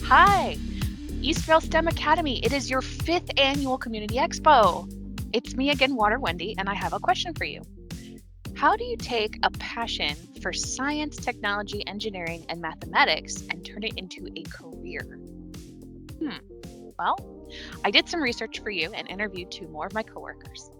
Hi, Eastvale STEM Academy. It is your 5th annual Community Expo. It's me again, Water Wendy, and I have a question for you. How do you take a passion for science, technology, engineering, and mathematics and turn it into a career? Well, I did some research for you and interviewed 2 more of my coworkers.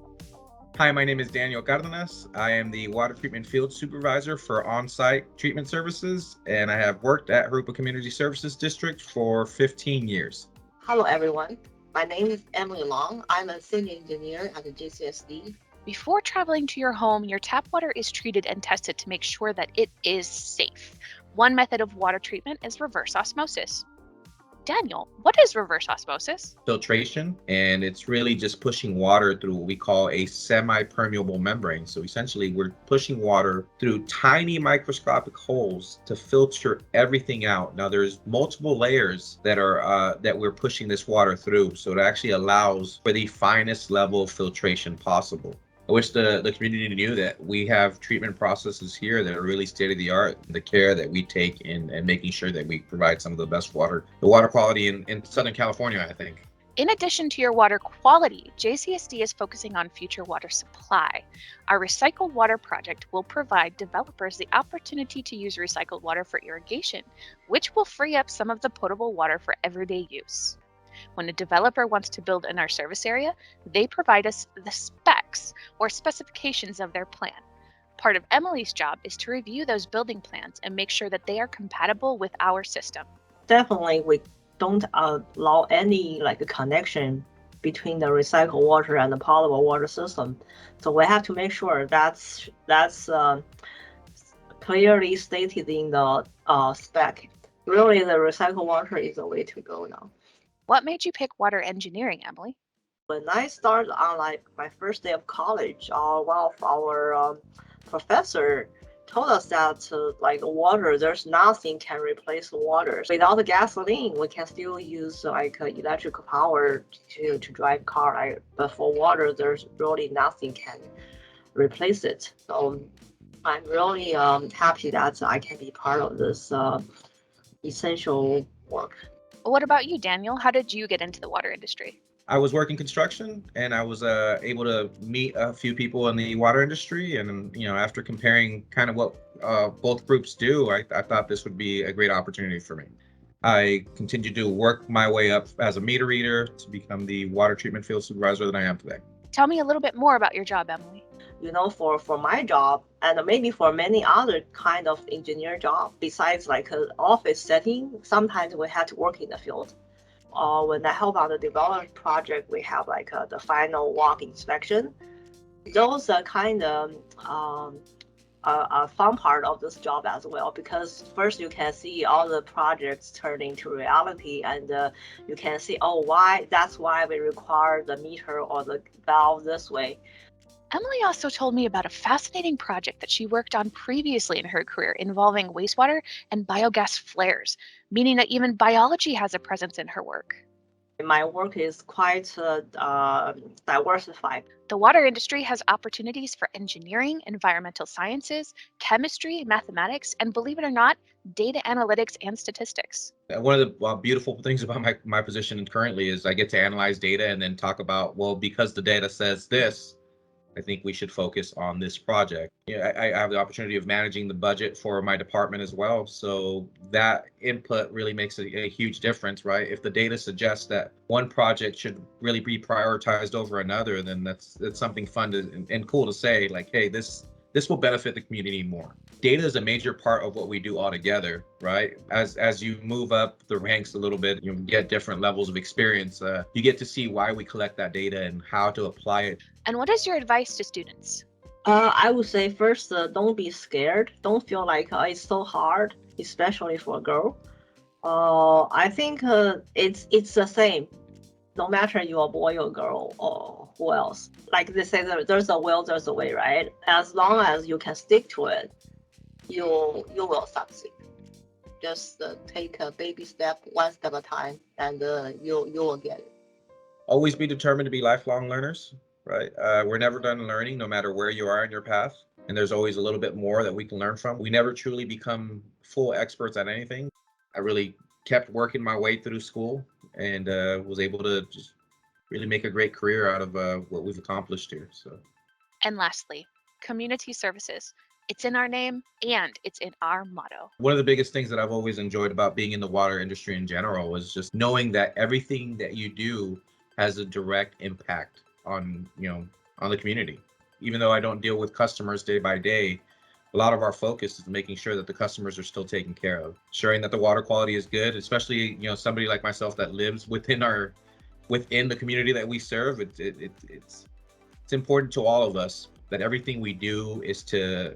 Hi, my name is Daniel Cardenas. I am the water treatment field supervisor for on-site treatment services, and I have worked at Jurupa Community Services District for 15 years. Hello, everyone. My name is Emily Long. I'm a senior engineer at the JCSD. Before traveling to your home, your tap water is treated and tested to make sure that it is safe. One method of water treatment is reverse osmosis. Daniel, what is reverse osmosis? Filtration, and it's really just pushing water through what we call a semi-permeable membrane. So essentially, we're pushing water through tiny microscopic holes to filter everything out. Now, there's multiple layers that we're pushing this water through, so it actually allows for the finest level of filtration possible. I wish the community knew that we have treatment processes here that are really state of the art. The care that we take in making sure that we provide some of the best water, the water quality in Southern California, I think. In addition to your water quality, JCSD is focusing on future water supply. Our recycled water project will provide developers the opportunity to use recycled water for irrigation, which will free up some of the potable water for everyday use. When a developer wants to build in our service area, they provide us the specs or specifications of their plan. Part of Emily's job is to review those building plans and make sure that they are compatible with our system. Definitely, we don't allow any connection between the recycled water and the potable water system. So we have to make sure that's clearly stated in the spec. Really, the recycled water is the way to go now. What made you pick water engineering, Emily? When I started on my first day of college, one of our professor told us that water, there's nothing can replace water. Without the gasoline, we can still use electrical power to drive car. But for water, there's really nothing can replace it. So I'm really happy that I can be part of this essential work. What about you, Daniel? How did you get into the water industry? I was working construction, and I was able to meet a few people in the water industry. And after comparing kind of what both groups do, I thought this would be a great opportunity for me. I continued to work my way up as a meter reader to become the water treatment field supervisor that I am today. Tell me a little bit more about your job, Emily. For my job, and maybe for many other kind of engineer job, besides an office setting, sometimes we have to work in the field. When I help on the development project, we have the final walk inspection. Those are kind of a fun part of this job as well, because first you can see all the projects turn into reality, and you can see, that's why we require the meter or the valve this way. Emily also told me about a fascinating project that she worked on previously in her career involving wastewater and biogas flares, meaning that even biology has a presence in her work. My work is quite diversified. The water industry has opportunities for engineering, environmental sciences, chemistry, mathematics, and believe it or not, data analytics and statistics. One of the beautiful things about my position currently is I get to analyze data and then talk about, well, because the data says this, I think we should focus on this project. I have the opportunity of managing the budget for my department as well. So that input really makes a huge difference, right? If the data suggests that one project should really be prioritized over another, then that's something fun and cool to say, like, hey, this will benefit the community more. Data is a major part of what we do altogether, right? As you move up the ranks a little bit, you get different levels of experience. You get to see why we collect that data and how to apply it. And what is your advice to students? I would say first, don't be scared. Don't feel like it's so hard, especially for a girl. I think it's the same, no matter you're a boy or girl or who else. Like they say, there's a will, there's a way, right? As long as you can stick to it, you will succeed. Just take a baby step, one step at a time, and you will get it. Always be determined to be lifelong learners, right? We're never done learning, no matter where you are in your path. And there's always a little bit more that we can learn from. We never truly become full experts at anything. I really kept working my way through school and was able to just really make a great career out of what we've accomplished here. So. And lastly, community services. It's in our name and it's in our motto. One of the biggest things that I've always enjoyed about being in the water industry in general was just knowing that everything that you do has a direct impact on, on the community. Even though I don't deal with customers day by day, a lot of our focus is making sure that the customers are still taken care of, ensuring that the water quality is good, especially, somebody like myself that lives within the community that we serve. It's important to all of us that everything we do is to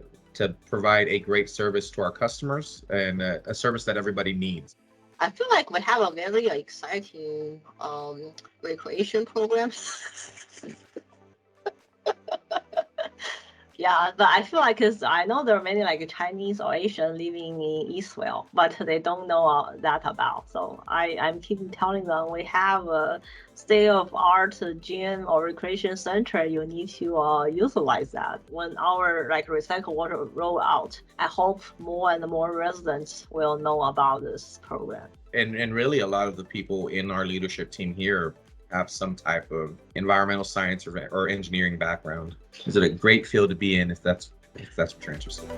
provide a great service to our customers and a service that everybody needs. I feel like we have a very exciting recreation program. Yeah, but I feel like, because I know there are many like Chinese or Asian living in Eastville, but they don't know that about. So I'm keep telling them we have a state-of-art gym or recreation center. You need to utilize that. When our like recycled water roll out, I hope more and more residents will know about this program. And really, a lot of the people in our leadership team here have some type of environmental science or engineering background. Is it a great field to be in if that's what you're interested in?